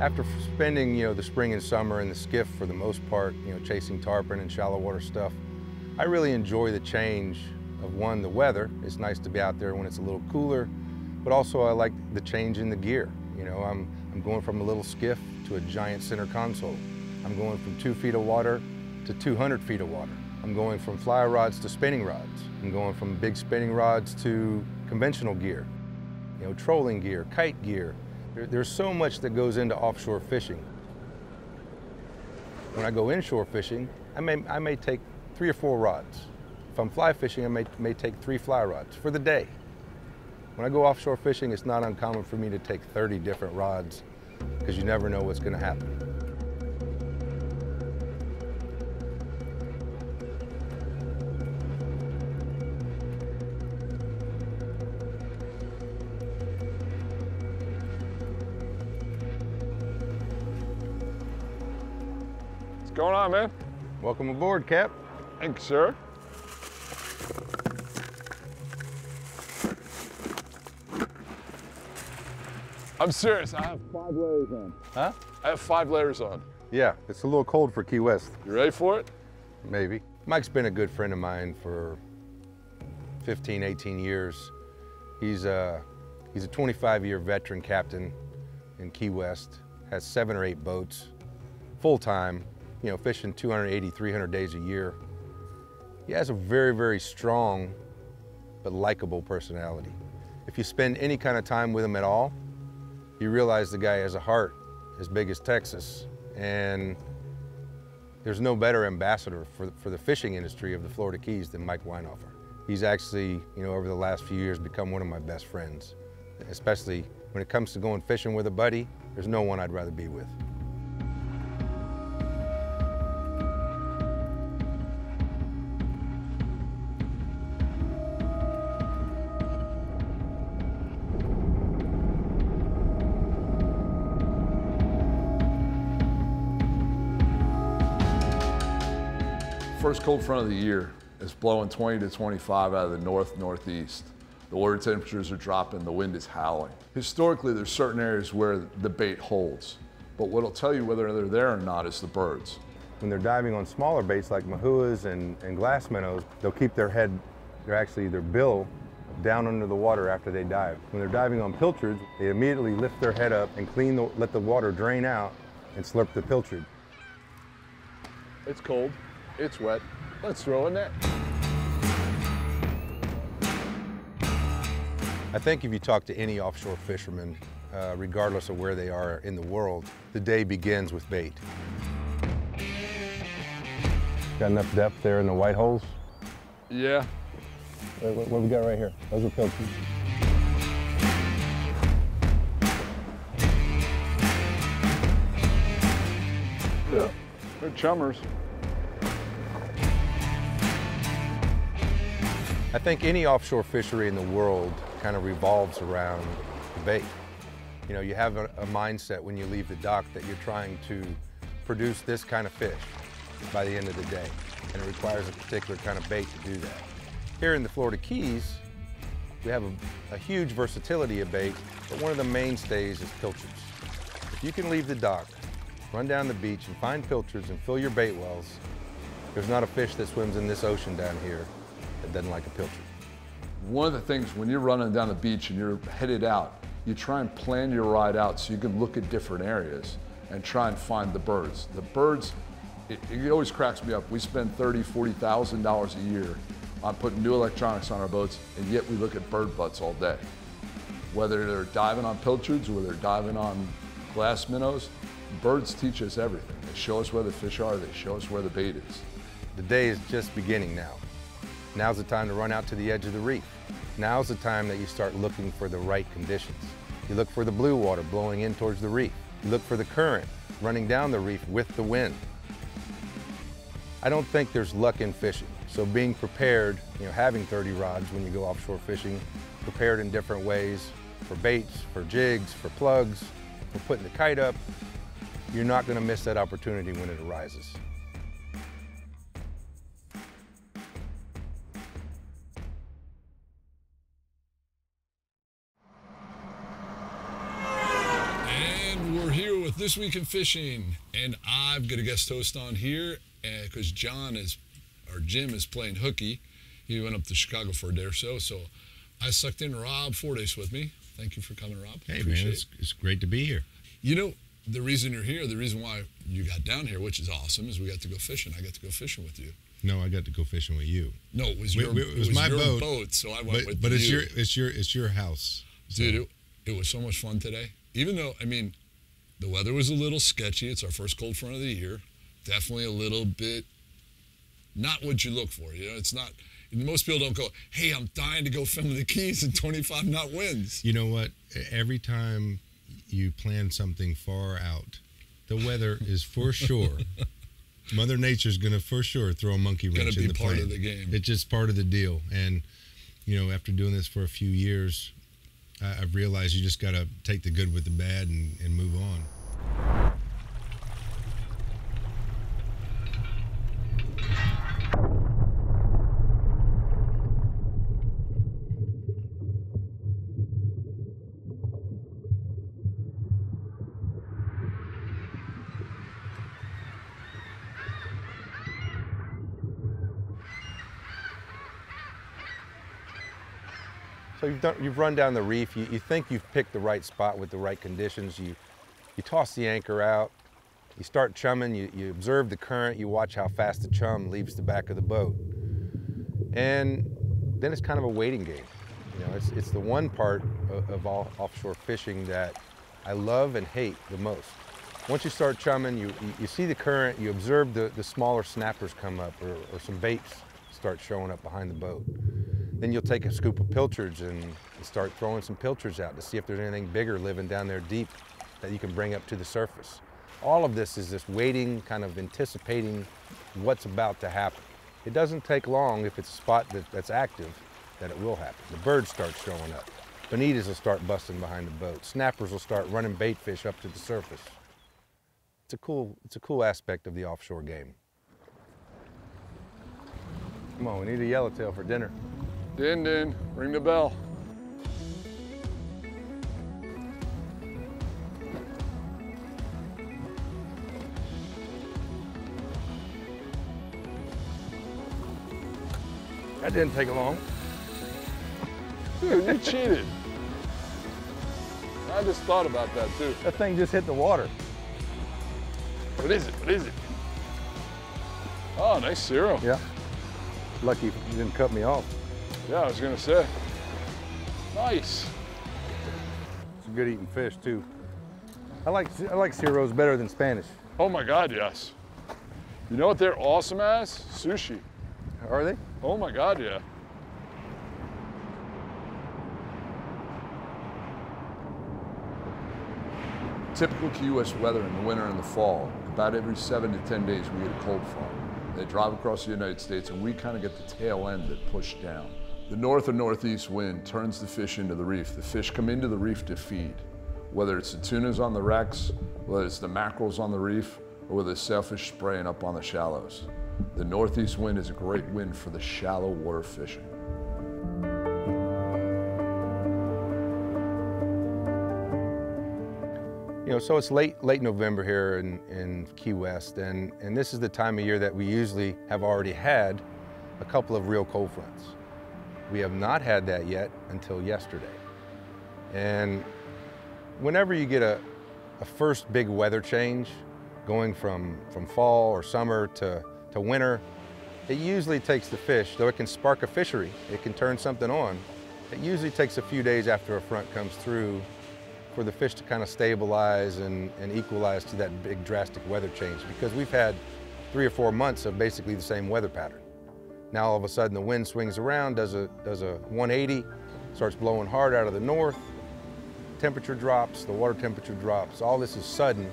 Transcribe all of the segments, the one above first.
After spending, the spring and summer in the skiff for the most part, chasing tarpon and shallow water stuff, I really enjoy the change of, one, the weather. It's nice to be out there when it's a little cooler, but also I like the change in the gear. I'm going from a little skiff to a giant center console. I'm going from 2 feet of water to 200 feet of water. I'm going from fly rods to spinning rods. I'm going from big spinning rods to conventional gear, trolling gear, kite gear. There's so much that goes into offshore fishing. When I go inshore fishing, I may take 3 or 4 rods. If I'm fly fishing, I may take 3 fly rods for the day. When I go offshore fishing, it's not uncommon for me to take 30 different rods because you never know what's going to happen. What's going on, man? Welcome aboard, Cap. Thank you, sir. I'm serious, I have 5 layers on. Huh? I have 5 layers on. Yeah, it's a little cold for Key West. You ready for it? Maybe. Mike's been a good friend of mine for 15, 18 years. He's a 25-year veteran captain in Key West, has 7 or 8 boats, full-time, fishing 280, 300 days a year. He has a very, very strong but likable personality. If you spend any kind of time with him at all, you realize the guy has a heart as big as Texas, and there's no better ambassador for the fishing industry of the Florida Keys than Mike Weinhofer. He's actually, over the last few years become one of my best friends, especially when it comes to going fishing with a buddy. There's no one I'd rather be with. First cold front of the year. It's blowing 20 to 25 out of the northeast. The water temperatures are dropping, the wind is howling. Historically, there's certain areas where the bait holds, but what'll tell you whether they're there or not is the birds. When they're diving on smaller baits like mahuas and glass minnows, they'll keep their bill down under the water after they dive. When they're diving on pilchards, they immediately lift their head up and let the water drain out and slurp the pilchard. It's cold. It's wet. Let's throw a net. I think if you talk to any offshore fisherman, regardless of where they are in the world, the day begins with bait. Got enough depth there in the white holes? Yeah. What we got right here? Those are pilchards. Yeah, they're chummers. I think any offshore fishery in the world kind of revolves around the bait. You have a mindset when you leave the dock that you're trying to produce this kind of fish by the end of the day, and it requires a particular kind of bait to do that. Here in the Florida Keys, we have a huge versatility of bait, but one of the mainstays is pilchards. If you can leave the dock, run down the beach and find pilchards and fill your bait wells, there's not a fish that swims in this ocean down here that doesn't like a pilchard. One of the things when you're running down the beach and you're headed out, you try and plan your ride out so you can look at different areas and try and find the birds. The birds, it always cracks me up. We spend $30,000, $40,000 a year on putting new electronics on our boats, and yet we look at bird butts all day. Whether they're diving on pilchards or they're diving on glass minnows, birds teach us everything. They show us where the fish are, they show us where the bait is. The day is just beginning now. Now's the time to run out to the edge of the reef. Now's the time that you start looking for the right conditions. You look for the blue water blowing in towards the reef. You look for the current running down the reef with the wind. I don't think there's luck in fishing. So being prepared, having 30 rods when you go offshore fishing, prepared in different ways for baits, for jigs, for plugs, for putting the kite up, you're not going to miss that opportunity when it arises. This Week in Fishing, and I've got a guest host on here because Jim is playing hooky. He went up to Chicago for a day or so, so I sucked in Rob Fordyce with me. Thank you for coming, Rob. Hey, man, it's great to be here. You know, the reason you're here, the reason why you got down here, which is awesome, is we got to go fishing. I got to go fishing with you. No, I got to go fishing with you. No, it was your my boat, so I went with but you. it's your house. So. Dude, it was so much fun today. Even though, I mean, the weather was a little sketchy. It's our first cold front of the year. Definitely a little bit not what you look for. You know, it's not. Most people don't go, hey, I'm dying to go film the Keys and 25 knot winds. You know what? Every time you plan something far out, the weather is for sure. Mother Nature's going to for sure throw a monkey wrench in the plan. Gonna be part of the game. It's just part of the deal. And, you know, after doing this for a few years, I've realized you just got to take the good with the bad and move on. So you've run down the reef. You think you've picked the right spot with the right conditions. You toss the anchor out. You start chumming. You observe the current. You watch how fast the chum leaves the back of the boat. And then it's kind of a waiting game. You know, it's the one part of offshore fishing that I love and hate the most. Once you start chumming, you see the current. You observe the smaller snappers come up, or some baits start showing up behind the boat. Then you'll take a scoop of pilchards and start throwing some pilchards out to see if there's anything bigger living down there deep that you can bring up to the surface. All of this is just waiting, kind of anticipating what's about to happen. It doesn't take long if it's a spot that's active that it will happen. The birds start showing up. Bonitas will start busting behind the boat. Snappers will start running bait fish up to the surface. It's a cool aspect of the offshore game. Come on, we need a yellowtail for dinner. Din, din, ring the bell. That didn't take long. Dude, you cheated. I just thought about that too. That thing just hit the water. What is it? What is it? Oh, nice zero. Yeah. Lucky you didn't cut me off. Yeah, I was gonna say. Nice. It's a good eating fish too. I like Ciros better than Spanish. Oh my God, yes. You know what they're awesome as? Sushi. Are they? Oh my God, yeah. Typical Key West weather in the winter and the fall, about every 7 to 10 days we get a cold front. They drive across the United States and we kind of get the tail end that push down. The north or northeast wind turns the fish into the reef. The fish come into the reef to feed. Whether it's the tunas on the wrecks, whether it's the mackerels on the reef, or whether it's sailfish spraying up on the shallows. The northeast wind is a great wind for the shallow water fishing. You know, so it's late November here in Key West, and this is the time of year that we usually have already had a couple of real cold fronts. We have not had that yet until yesterday. And whenever you get a first big weather change, going from fall or summer to winter, it usually takes the fish, though it can spark a fishery, it can turn something on, it usually takes a few days after a front comes through for the fish to kind of stabilize and equalize to that big drastic weather change, because we've had 3 or 4 months of basically the same weather pattern. Now all of a sudden the wind swings around, does a 180, starts blowing hard out of the north, temperature drops, the water temperature drops. All this is sudden,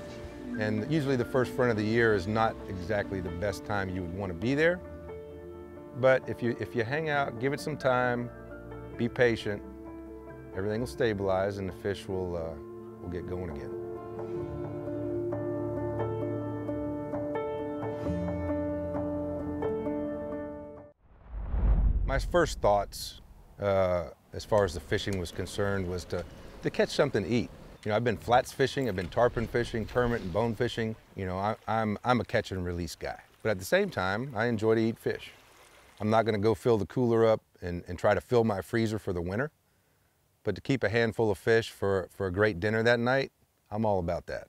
and usually the first front of the year is not exactly the best time you would want to be there. But if you hang out, give it some time, be patient, everything will stabilize and the fish will get going again. My first thoughts, as far as the fishing was concerned, was to catch something to eat. You know, I've been flats fishing, I've been tarpon fishing, permit and bone fishing. You know, I'm a catch and release guy. But at the same time, I enjoy to eat fish. I'm not gonna go fill the cooler up and try to fill my freezer for the winter. But to keep a handful of fish for a great dinner that night, I'm all about that.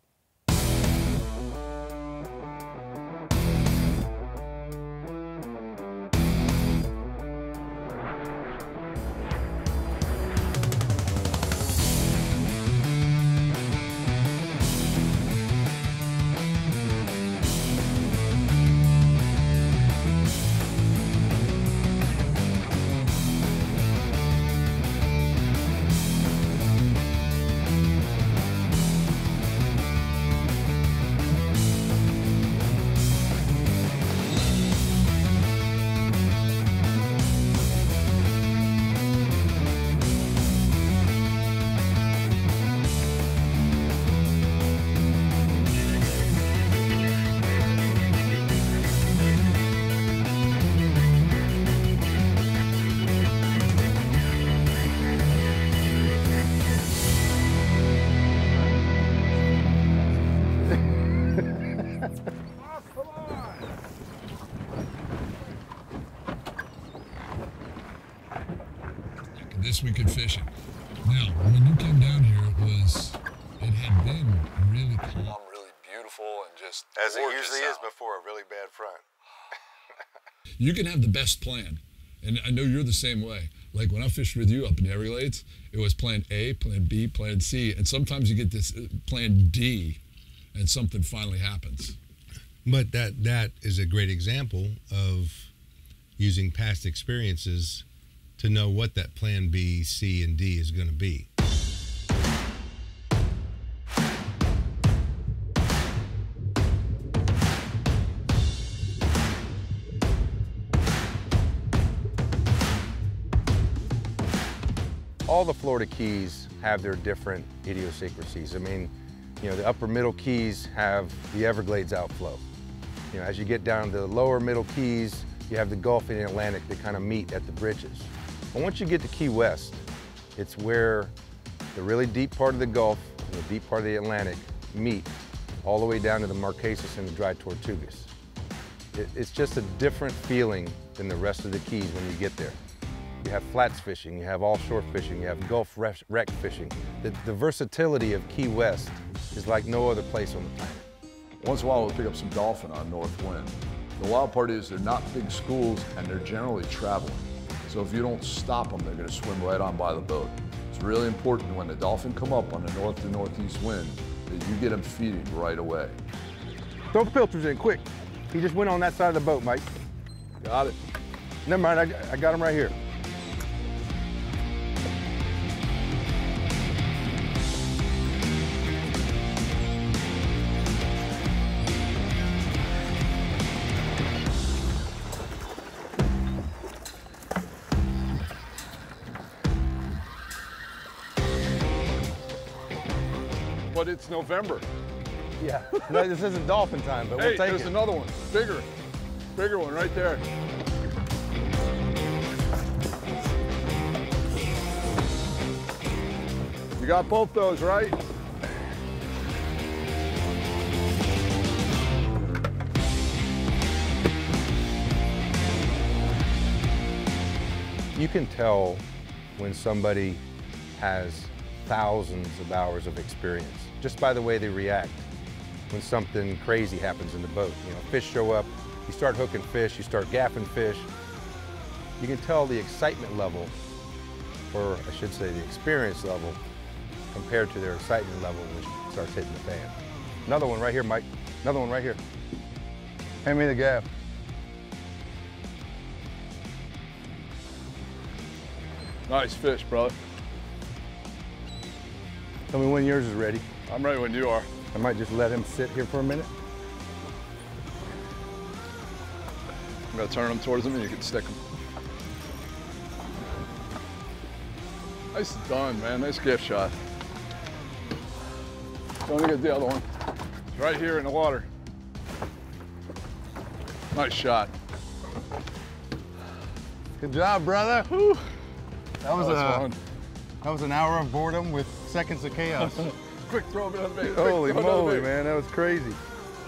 This we could fish it. Now, when you came down here, it had been really calm, really beautiful, and just as it usually is before a really bad front. You can have the best plan, and I know you're the same way. Like when I fished with you up in the Everglades, it was plan A, plan B, plan C, and sometimes you get this plan D, and something finally happens. But that is a great example of using past experiences to know what that plan B, C, and D is going to be. All the Florida Keys have their different idiosyncrasies. I mean, you know, the upper middle Keys have the Everglades outflow. You know, as you get down to the lower middle Keys, you have the Gulf and the Atlantic that kind of meet at the bridges. But once you get to Key West, it's where the really deep part of the Gulf and the deep part of the Atlantic meet all the way down to the Marquesas and the Dry Tortugas. It's just a different feeling than the rest of the Keys when you get there. You have flats fishing, you have offshore fishing, you have Gulf wreck fishing. The versatility of Key West is like no other place on the planet. Once in a while we'll pick up some dolphin on north wind. The wild part is they're not big schools and they're generally traveling. So if you don't stop them, they're going to swim right on by the boat. It's really important when the dolphin come up on the north to northeast wind that you get them feeding right away. Throw the filters in, quick. He just went on that side of the boat, Mike. Got it. Never mind, I got him right here. But it's November. Yeah, no, this isn't dolphin time, but we'll take it. There's another one, bigger one right there. You got both those, right? You can tell when somebody has thousands of hours of experience just by the way they react when something crazy happens in the boat. You know, fish show up, you start hooking fish, you start gaffing fish. You can tell the excitement level, or I should say the experience level, compared to their excitement level when it starts hitting the fan. Another one right here, Mike. Another one right here. Hand me the gaff. Nice fish, brother. Tell me when yours is ready. I'm ready when you are. I might just let him sit here for a minute. I'm gonna turn them towards him and you can stick them. Nice done, man. Nice gift shot. Don't get the other one. It's right here in the water. Nice shot. Good job, brother. Whew. That was fun. That was an hour of boredom with seconds of chaos. Quick, throw him on the bait. Holy Quick, throw him on the moly, bait. man, that was crazy.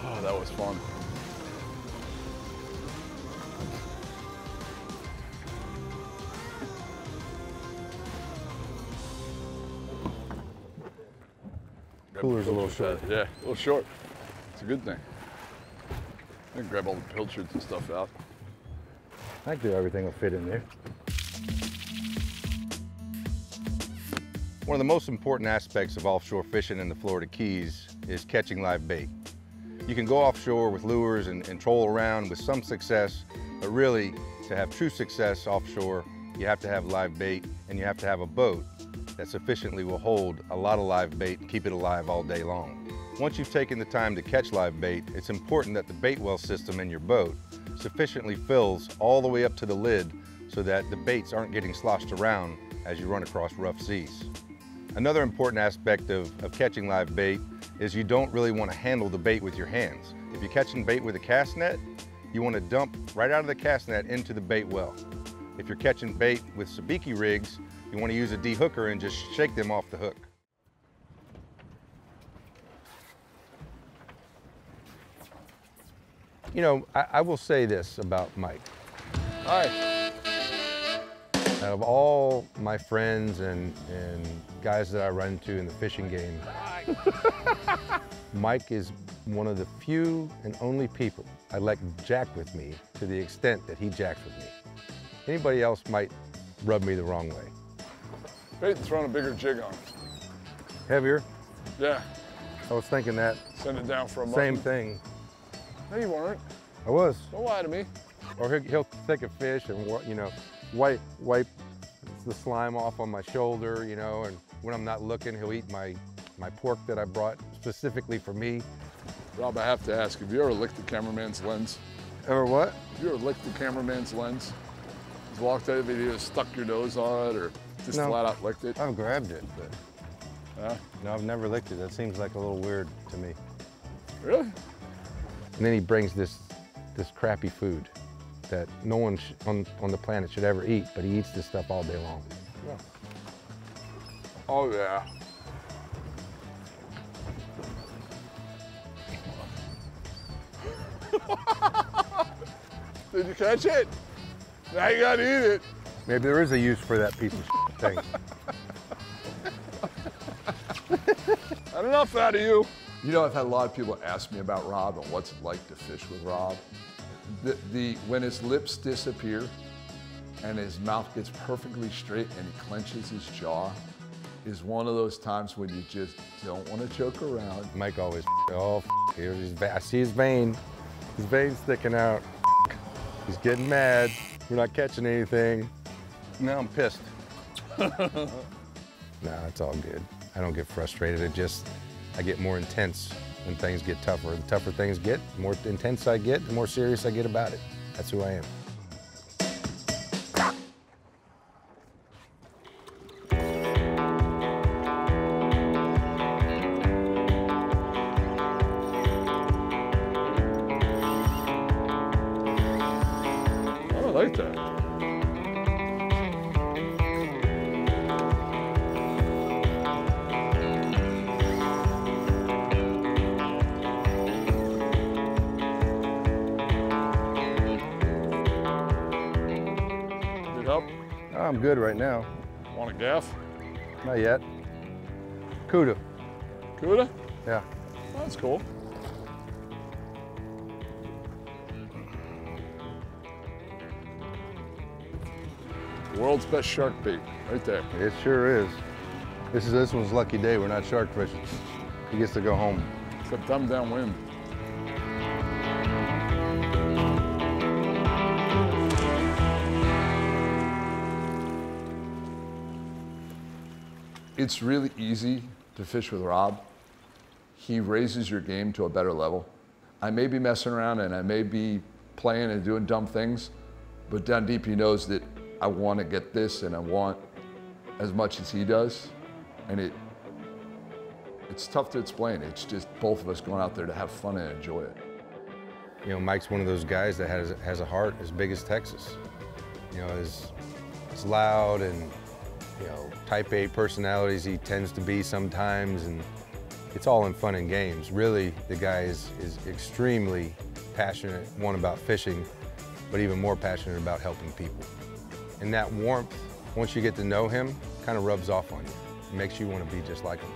Oh, that was fun. Cooler's a little short. Yeah, a little short. It's a good thing. I can grab all the pilchards and stuff out. I think everything will fit in there. One of the most important aspects of offshore fishing in the Florida Keys is catching live bait. You can go offshore with lures and troll around with some success, but really, to have true success offshore, you have to have live bait and you have to have a boat that sufficiently will hold a lot of live bait and keep it alive all day long. Once you've taken the time to catch live bait, it's important that the bait well system in your boat sufficiently fills all the way up to the lid so that the baits aren't getting sloshed around as you run across rough seas. Another important aspect of catching live bait is you don't really want to handle the bait with your hands. If you're catching bait with a cast net, you want to dump right out of the cast net into the bait well. If you're catching bait with sabiki rigs, you want to use a de-hooker and just shake them off the hook. You know, I will say this about Mike. Hi. Out of all my friends and guys that I run into in the fishing game, Mike is one of the few and only people I let jack with me to the extent that he jacks with me. Anybody else might rub me the wrong way. Bait and throwing a bigger jig on. Heavier? Yeah. I was thinking that. Send it down for a Same month. thing. No, you weren't. I was. Don't lie to me. Or he'll take a fish and, you know, wipe the slime off on my shoulder, you know, and when I'm not looking, he'll eat my pork that I brought specifically for me. Rob, I have to ask, have you ever licked the cameraman's lens? Ever what? Have you ever licked the cameraman's lens? Just walked out of the video, stuck your nose on it, or just No. flat out licked it? I've grabbed it, but Yeah. no, I've never licked it. That seems like a little weird to me. Really? And then he brings this crappy food that no one on the planet should ever eat, but he eats this stuff all day long. Yeah. Oh, yeah. Did you catch it? Now you gotta eat it. Maybe there is a use for that piece of thing. Not enough out of you. You know, I've had a lot of people ask me about Rob and what's it like to fish with Rob. When his lips disappear and his mouth gets perfectly straight and he clenches his jaw is one of those times when you just don't want to joke around. Mike always, oh, here's his I see his vein. His vein's sticking out. He's getting mad. We're not catching anything. Now I'm pissed. No, it's all good. I don't get frustrated. I get more intense when things get tougher. The tougher things get, the more intense I get, the more serious I get about it. That's who I am. I like that. Need help? I'm good right now. Want a gaff? Not yet. Cuda. Cuda? Yeah. Oh, that's cool. World's best shark bait, right there. It sure is. This one's lucky day. We're not shark fishing. He gets to go home. Except I'm downwind. It's really easy to fish with Rob. He raises your game to a better level. I may be messing around and I may be playing and doing dumb things, but down deep he knows that I want to get this and I want as much as he does. And it's tough to explain. It's just both of us going out there to have fun and enjoy it. You know, Mike's one of those guys that has a heart as big as Texas. You know, as loud and, you know, type A personalities he tends to be sometimes, and it's all in fun and games. Really, the guy is extremely passionate, one, about fishing, but even more passionate about helping people. And that warmth, once you get to know him, kind of rubs off on you. It makes you want to be just like him.